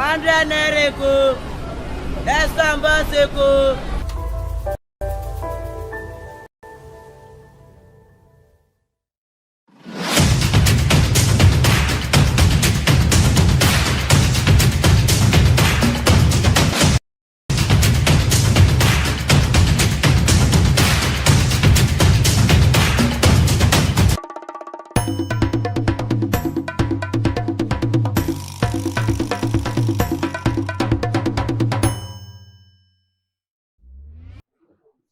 100 naira ko, ẹ̀sán bá ṣe ko.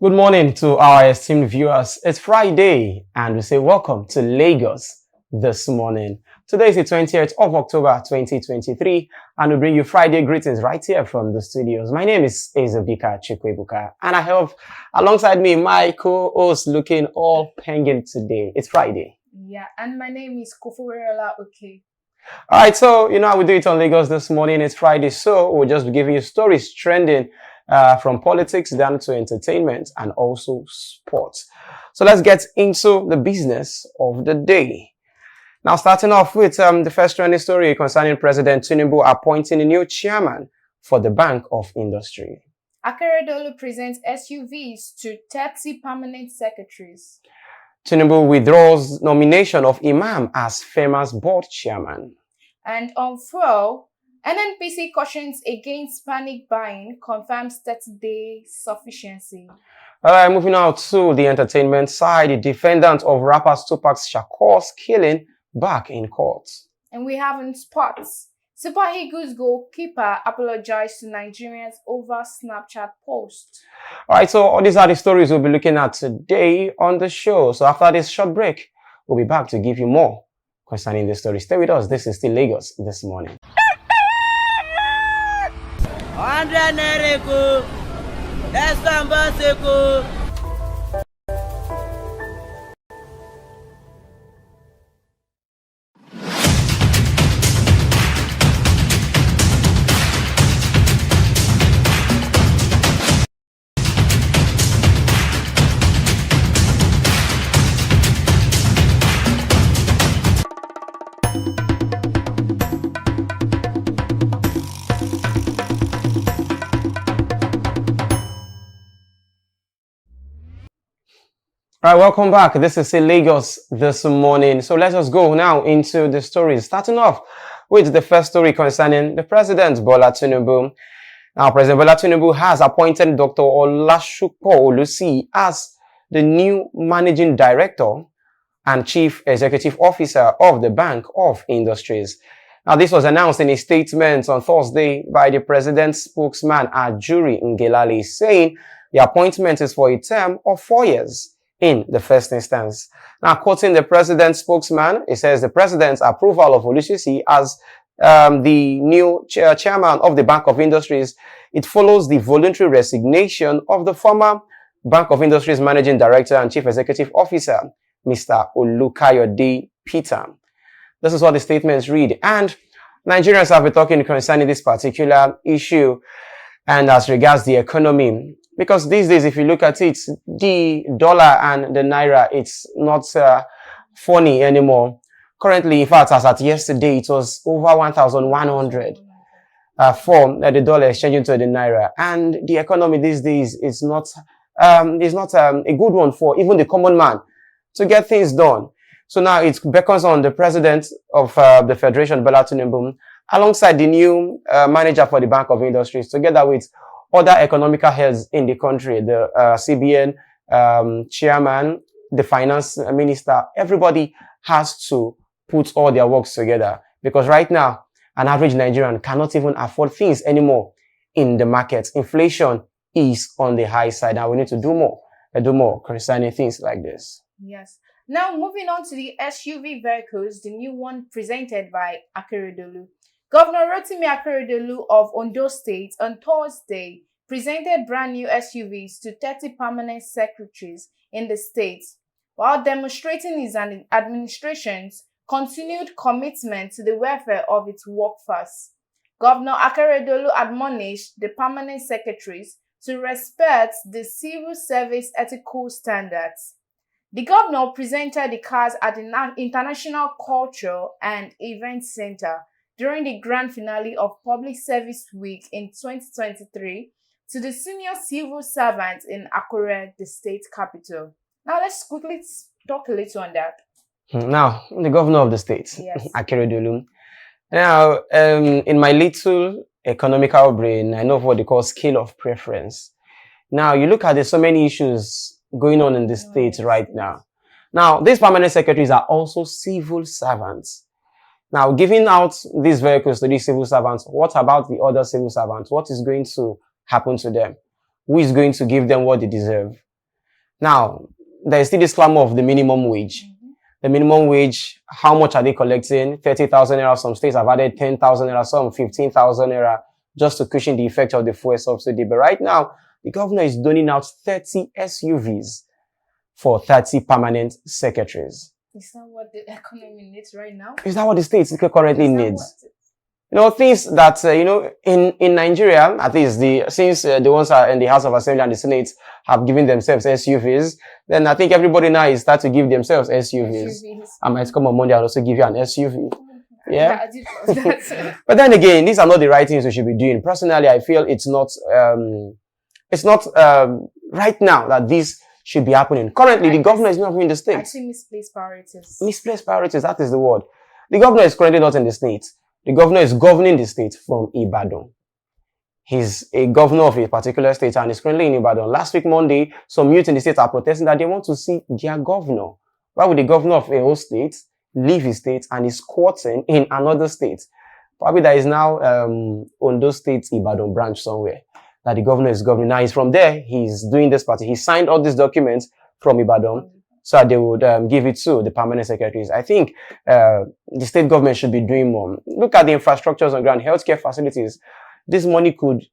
Good morning to our esteemed viewers. It's Friday and we say welcome to Lagos this morning. Today is the 20th of October 2023 and we bring you Friday greetings right here from the studios. My name is Ezebika Chikwebuka and I have alongside me my co-host looking all penguin today. It's Friday. Yeah, and my name is Kofuwerela Okay. Alright, so you know how we do it on Lagos this morning. It's Friday, so we'll just be giving you stories trending from politics down to entertainment and also sports. So let's get into the business of the day. Now, starting off with the first trending story concerning President Tinubu appointing a new chairman for the Bank of Industry. Akeredolu presents SUVs to 30 permanent secretaries. Tinubu withdraws nomination of Imam as Ferma's board chairman. And on fuel, NNPC cautions against panic buying, confirms 30-day sufficiency. All right, moving out to the entertainment side, the defendant of rapper Tupac Shakur's killing back in court. And we have in sports, Super Eagles goalkeeper apologized to Nigerians over Snapchat post. All right, so all these are the stories we'll be looking at today on the show. So after this short break, we'll be back to give you more concerning the story. Stay with us. This is still Lagos this morning. 100 naira ko, ẹ̀sán bá ṣe ko. All right, welcome back. This is Lagos this morning. So let us go now into the stories. Starting off with the first story concerning the President Bola Tinubu. Now, President Bola Tinubu has appointed Dr. Olasupo Olusi as the new Managing Director and Chief Executive Officer of the Bank of Industries. Now, this was announced in a statement on Thursday by the President's spokesman, Ajuri Ngelale, saying the appointment is for a term of 4 years. In the first instance. Now, quoting the president's spokesman, it says the president's approval of Olusi as the new chairman of the Bank of Industries, it follows the voluntary resignation of the former Bank of Industries Managing Director and Chief Executive Officer, Mr. Olukayode Peter. This is what the statements read. And Nigerians have been talking concerning this particular issue and as regards the economy. Because these days, if you look at it, the dollar and the naira, it's not funny anymore. Currently, in fact, as at yesterday, it was over 1,100 for the dollar exchanging to the naira. And the economy these days is not a good one for even the common man to get things done. So now it beckons on the president of the Federation, Bola Tinubu, alongside the new manager for the Bank of Industries, together with other economical heads in the country, the CBN chairman, the finance minister, everybody has to put all their works together. Because right now, an average Nigerian cannot even afford things anymore in the market. Inflation is on the high side and we need to do more concerning things like this. Yes. Now, moving on to the SUV vehicles, the new one presented by Akeredolu. Governor Rotimi Akeredolu of Ondo State on Thursday presented brand new SUVs to 30 permanent secretaries in the state, while demonstrating his administration's continued commitment to the welfare of its workforce. Governor Akeredolu admonished the permanent secretaries to respect the civil service ethical standards. The governor presented the cars at the International Culture and Event Center during the grand finale of Public Service Week in 2023 to the senior civil servants in Akure, the state capital. Now, let's quickly talk a little on that. Now, the governor of the state, Yes. Akeredolu. Now, in my little economical brain, I know what they call scale of preference. Now, you look at there's so many issues going on in the state right now. Now, these permanent secretaries are also civil servants. Now, giving out these vehicles to these civil servants, what about the other civil servants? What is going to happen to them? Who is going to give them what they deserve? Now, there is still this clamor of the minimum wage. The minimum wage, how much are they collecting? 30,000 naira. Some states have added 10,000 naira, some 15,000 naira, just to cushion the effect of the fuel subsidy. But right now, the governor is doling out 30 SUVs for 30 permanent secretaries. Is that what the economy needs right now? Is that what the state currently needs? You know, things that, in Nigeria, at least since the ones are in the House of Assembly and the Senate have given themselves SUVs, then I think everybody now is start to give themselves SUVs. I might come on Monday and also give you an SUV. Yeah. But then again, these are not the right things we should be doing. Personally, I feel it's not right now that this should be happening. Currently, the governor is not in the state. I see misplaced priorities. Misplaced priorities, that is the word. The governor is currently not in the state. The governor is governing the state from Ibadan. He's a governor of a particular state and is currently in Ibadan. Last week, Monday, some youth in the state are protesting that they want to see their governor. Why would the governor of a whole state leave his state and is squatting in another state? Probably there is now Ondo State Ibadan branch somewhere that the governor is governing. Now he's from there. He's doing this party. He signed all these documents from Ibadan so that they would give it to the permanent secretaries. I think the state government should be doing more. Look at the infrastructures on ground, healthcare facilities. This money could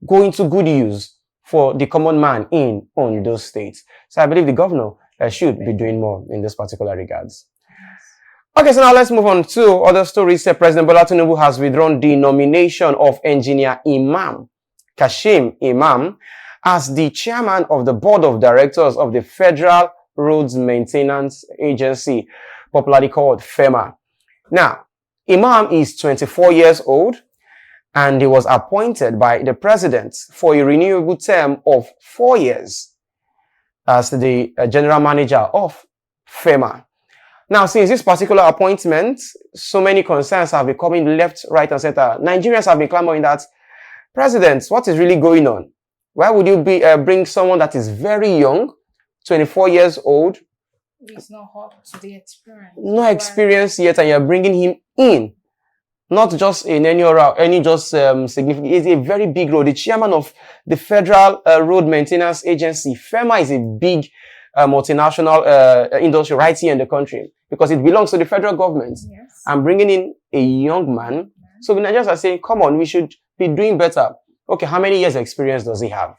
go into good use for the common man in Ondo State. So I believe the governor should be doing more in this particular regards. Okay, so now let's move on to other stories. President Bola Tinubu has withdrawn the nomination of engineer Imam, Kashim Imam, as the chairman of the board of directors of the Federal Roads Maintenance Agency, popularly called Ferma. Now, Imam is 24 years old and he was appointed by the president for a renewable term of 4 years as the general manager of Ferma. Now, since this particular appointment, so many concerns have been coming left, right, and center. Nigerians have been clamoring that, President, what is really going on? Why would you bring someone that is very young, 24 years old? He's not up to the experience. No experience yet, and you're bringing him in. Not just in any significant. It's a very big role. The chairman of the Federal Road Maintenance Agency, Ferma, is a big multinational industry right here in the country because it belongs to the federal government. Yes. I'm bringing in a young man. So the Nigerians are saying, come on, we should be doing better. Okay, how many years experience does he have?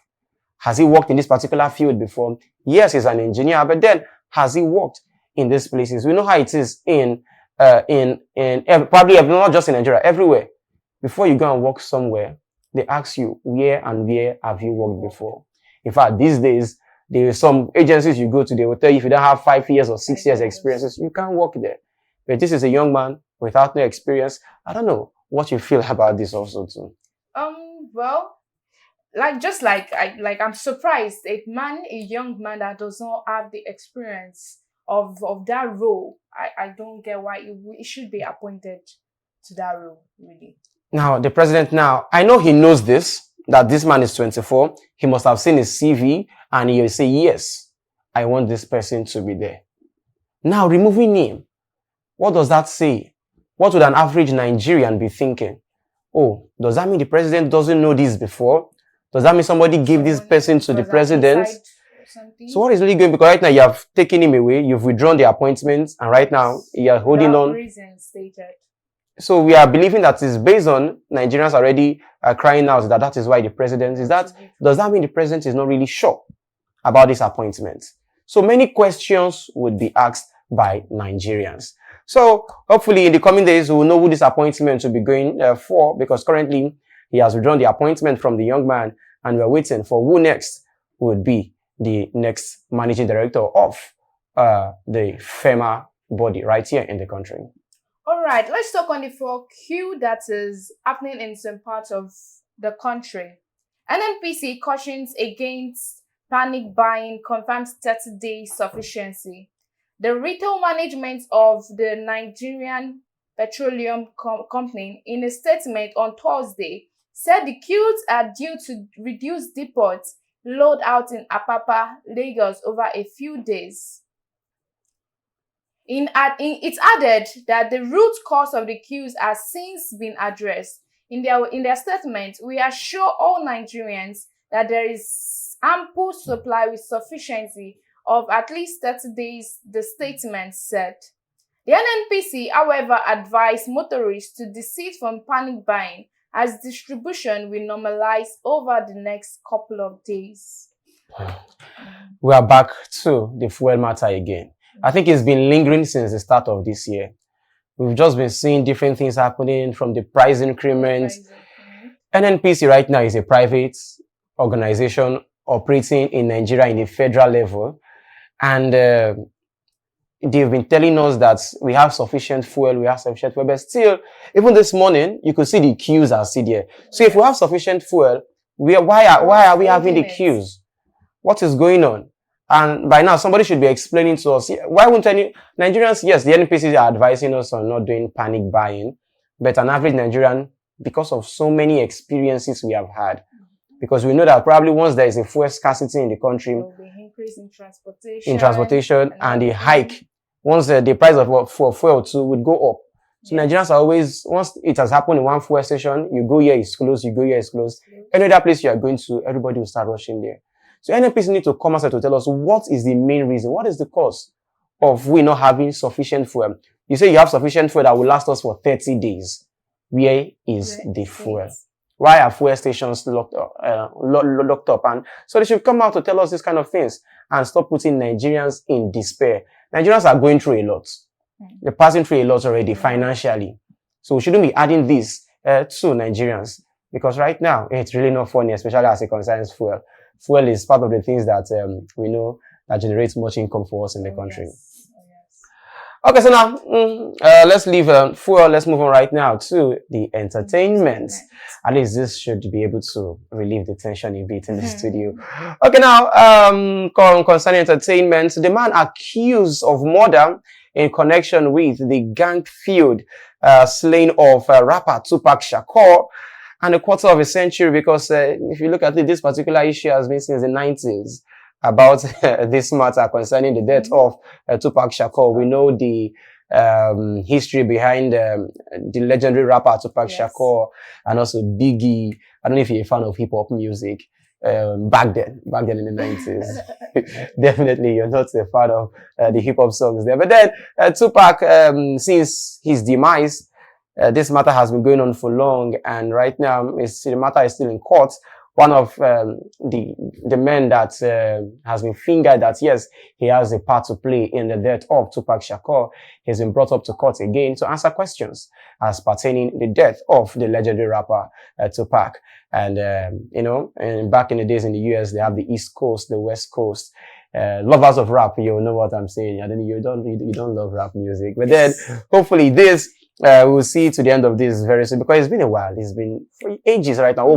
Has he worked in this particular field before? Yes, he's an engineer, but then has he worked in these places? We know how it is probably not just in Nigeria, everywhere. Before you go and work somewhere, they ask you where have you worked before. In fact, these days, there are some agencies you go to, they will tell you if you don't have 5 years or 6 years experiences, you can't work there. But this is a young man without no experience. I don't know what you feel about this also too. Well, I'm surprised a young man that does not have the experience of that role. I don't get why it should be appointed to that role, really. Now, the president I know he knows this, that this man is 24. He must have seen his CV and he'll say, yes, I want this person to be there. Now, removing him, what does that say? What would an average Nigerian be thinking? Oh, does that mean the president doesn't know this before? Does that mean somebody gave this person to the president? So what is really going? Because right now you have taken him away, you've withdrawn the appointment, and right now you are holding on. Reasons stated. So we are believing that it's based on Nigerians already crying out that is why the president is that. Does that mean the president is not really sure about this appointment? So many questions would be asked by Nigerians. So hopefully in the coming days, we will know who this appointment will be going for, because currently he has withdrawn the appointment from the young man and we're waiting for who next would be the next managing director of the Ferma body right here in the country. All right, let's talk on the fuel queue that is happening in some parts of the country. NNPC cautions against panic buying, confirms 30-day sufficiency. The retail management of the Nigerian Petroleum Company, in a statement on Thursday, said the queues are due to reduce depots load out in Apapa, Lagos over a few days. It added that the root cause of the queues has since been addressed. In their statement, we assure all Nigerians that there is ample supply with sufficiency of at least 30 days, the statement said. The NNPC, however, advised motorists to desist from panic buying as distribution will normalize over the next couple of days. We are back to the fuel matter again. I think it's been lingering since the start of this year. We've just been seeing different things happening, from the price increments. NNPC right now is a private organization operating in Nigeria in the federal level. And they've been telling us that we have sufficient fuel, but still, even this morning, you could see the queues are still there. So if we have sufficient fuel, why are we having the queues? What is going on? And by now, somebody should be explaining to us, why won't any Nigerians, yes, the NPCs are advising us on not doing panic buying, but an average Nigerian, because of so many experiences we have had, because we know that probably once there is a fuel scarcity in the country, there will be an increase in transportation and the hike, once the price of fuel too would go up. So yes. Nigerians are always, once it has happened in one fuel station, you go here, it's closed, you go here, it's closed. Any other place you are going to, everybody will start rushing there. So NNPC need to come outside to tell us what is the main reason, what is the cause of we not having sufficient fuel. You say you have sufficient fuel that will last us for 30 days. Where is the fuel? Why are fuel stations locked up? And so they should come out to tell us these kind of things and stop putting Nigerians in despair. Nigerians are going through a lot. They're passing through a lot already financially. So we shouldn't be adding this to Nigerians, because right now it's really not funny, especially as it concerns fuel. Fuel is part of the things that we know that generates much income for us in the country. Yes. Oh, yes. Okay, so now let's leave fuel. Let's move on right now to the entertainment. At least this should be able to relieve the tension a bit in the studio. Okay, now concerning entertainment, the man accused of murder in connection with the gang-fueled slaying of rapper Tupac Shakur, and a quarter of a century, because if you look at it, this particular issue has been since the 90s about this matter concerning the death of Tupac Shakur. We know the history behind the legendary rapper Tupac Shakur, and also Biggie. I don't know if you're a fan of hip-hop music. Back then in the 90s. Definitely you're not a fan of the hip-hop songs there. But then Tupac, since his demise, this matter has been going on for long, and right now the matter is still in court. One of the men that has been fingered that yes, he has a part to play in the death of Tupac Shakur, has been brought up to court again to answer questions as pertaining the death of the legendary rapper Tupac. And and back in the days in the US, they have the East Coast, the West Coast. Lovers of rap, you know what I'm saying. I don't know, you don't love rap music, but then hopefully this. We'll see to the end of this very soon, because it's been a while. It's been for ages right now,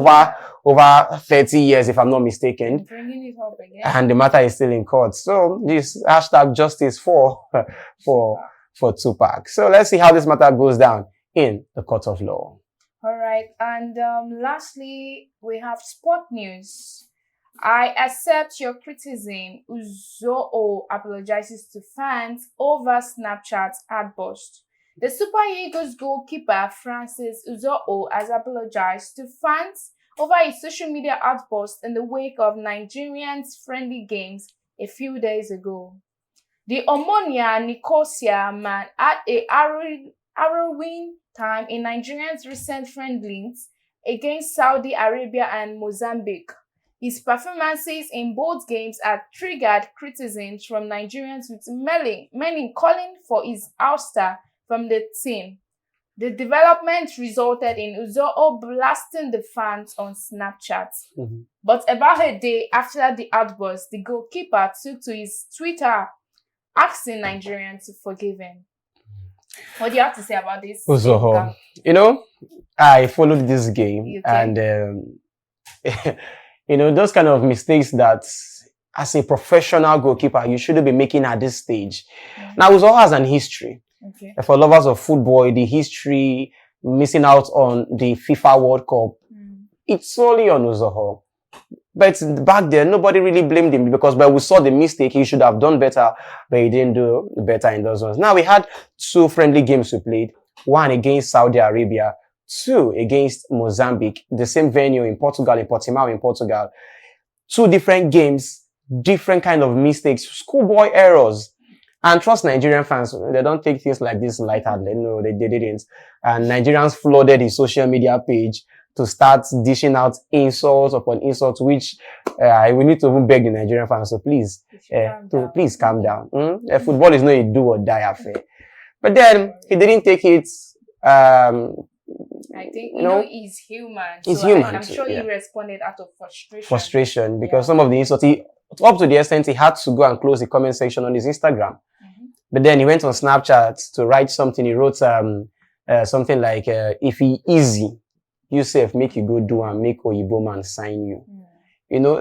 over 30 years, if I'm not mistaken. Bringing it up again. And the matter is still in court. So this hashtag justice for Tupac. So let's see how this matter goes down in the court of law. All right, and lastly, we have sport news. I accept your criticism. Uzoo apologizes to fans over Snapchat outburst. The Super Eagles goalkeeper Francis Uzoo has apologized to fans over his social media outburst in the wake of Nigerians' friendly games a few days ago. The Omonia Nicosia man had a harrowing time in Nigerians' recent friendlies against Saudi Arabia and Mozambique. His performances in both games had triggered criticisms from Nigerians, with many calling for his ouster from the team. The development resulted in Uzoo blasting the fans on Snapchat. But about a day after the outburst, the goalkeeper took to his Twitter asking Nigerians to forgive him. What do you have to say about this? Uzoho. You know, I followed this game Okay. and those kind of mistakes that as a professional goalkeeper you shouldn't be making at this stage. Now Uzoho has an history. Okay. For lovers of football, the history missing out on the FIFA World Cup, it's solely on Uzoho. But back then, nobody really blamed him because when we saw the mistake, he should have done better, but he didn't do better in those ones. Now, we had 2 friendly games we played. 1 against Saudi Arabia, 2 against Mozambique, the same venue in Portugal, in Portimao in Portugal. 2 different games, different kind of mistakes, schoolboy errors. And trust Nigerian fans, they don't take things like this lightheartedly. No, they didn't. And Nigerians flooded his social media page to start dishing out insults upon insults, which we need to even beg the Nigerian fans, so please, please calm down. Football is not a do or die affair. But then he didn't take it. I think he's human. He's so human. I'm sure he responded out of frustration. Frustration because some of the insults, up to the extent he had to go and close the comment section on his Instagram. But then he went on Snapchat to write something. He wrote something like, "If he easy, you self make you go do and make Oyibo man sign you."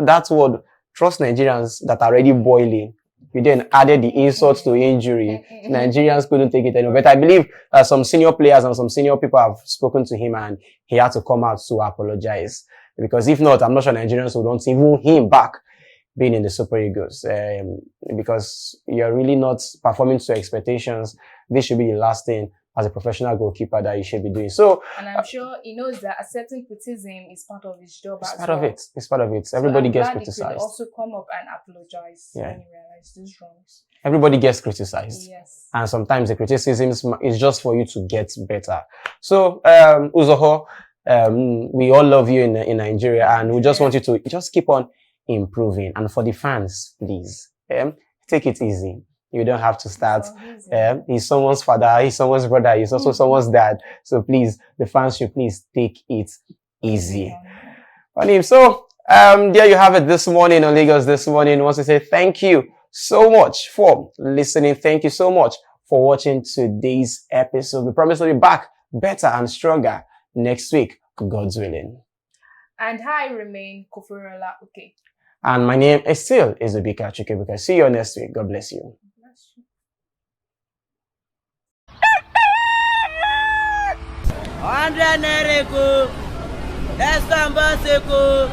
That's what trust Nigerians that are already boiling. We then added the insults to injury. Nigerians couldn't take it anymore. But I believe some senior players and some senior people have spoken to him and he had to come out to apologize. Because if not, I'm not sure Nigerians would want even him back being in the Super Eagles. Because you're really not performing to expectations. This should be the last thing as a professional goalkeeper that you should be doing. So, and I'm sure he knows that accepting criticism is part of his job. It's part of it. It's part of it. Everybody gets criticized. He could also come up and apologize when he realizes these wrongs. Everybody gets criticized. Yes. And sometimes the criticism is just for you to get better. So, Uzoho, we all love you in Nigeria, and we just want you to just keep on improving. And for the fans, please, take it easy. You don't have to start. He's someone's father, he's someone's brother, he's also someone's dad. So please, the fans should please take it easy. So, there you have it this morning on Lagos This Morning. I want to say thank you so much for listening. Thank you so much for watching today's episode. We promise to be back better and stronger next week, God's willing. And I remain Koforola. Okay. And my name is still Izubika Chikebuka. See you next week. God bless you. Andra Nereko, Estambaseko.